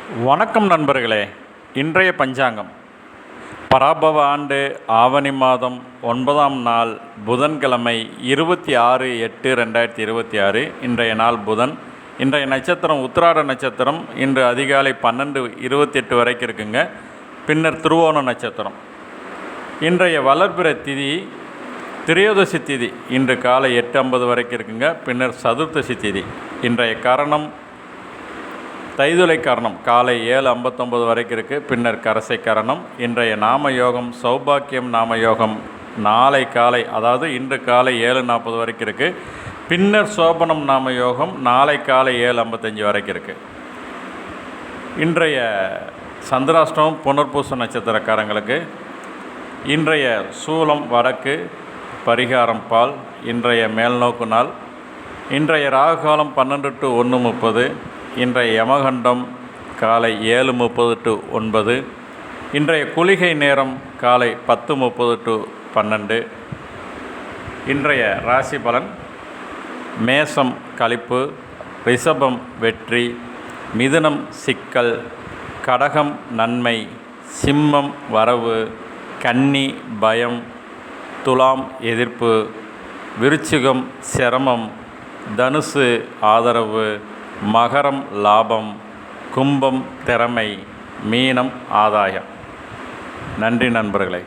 வணக்கம் நண்பர்களே. இன்றைய பஞ்சாங்கம் பராபவ ஆண்டு ஆவணி மாதம் 9ஆம் நாள் புதன்கிழமை 26/8/2026. இன்றைய நாள் புதன். இன்றைய நட்சத்திரம் உத்திராட நட்சத்திரம். இன்று அதிகாலை 12:28 வரைக்கும் இருக்குங்க. பின்னர் திருவோண நட்சத்திரம். இன்றைய வளர்பிற திதி திரையோதசி திதி இன்று காலை 8:50 வரைக்கும் இருக்குங்க. பின்னர் சதுர்த்தசி திதி. இன்றைய கரணம் தைதுளை கரணம் காலை 7:59 வரைக்கும் இருக்குது. பின்னர் கரசை கரணம். இன்றைய நாம யோகம் சௌபாக்கியம் நாம யோகம் நாளை காலை, அதாவது இன்று காலை 7:40 வரைக்கும் இருக்குது. பின்னர் சோபனம் நாம யோகம் நாளை காலை 7:55 வரைக்கும் இருக்குது. இன்றைய சந்திராஷ்டமம் புனர்பூச நட்சத்திரக்காரங்களுக்கு. இன்றைய சூலம் வடக்கு, பரிகாரம் பால். இன்றைய மேல்நோக்கு நாள். இன்றைய ராகுகாலம் 12 to 1:30. இன்றைய யமகண்டம் காலை 7:30 to 9. இன்றைய குளிகை நேரம் காலை 10:30 to 12. இன்றைய ராசி பலன்: மேசம் களிப்பு, ரிஷபம் வெற்றி, மிதுனம் சிக்கல், கடகம் நன்மை, சிம்மம் வரவு, கன்னி பயம், துலாம் எதிர்ப்பு, விருச்சிகம் சிரமம், தனுசு ஆதரவு, மகரம் லாபம், கும்பம் திறமை, மீனம் ஆதாயம். நன்றி நண்பர்களே.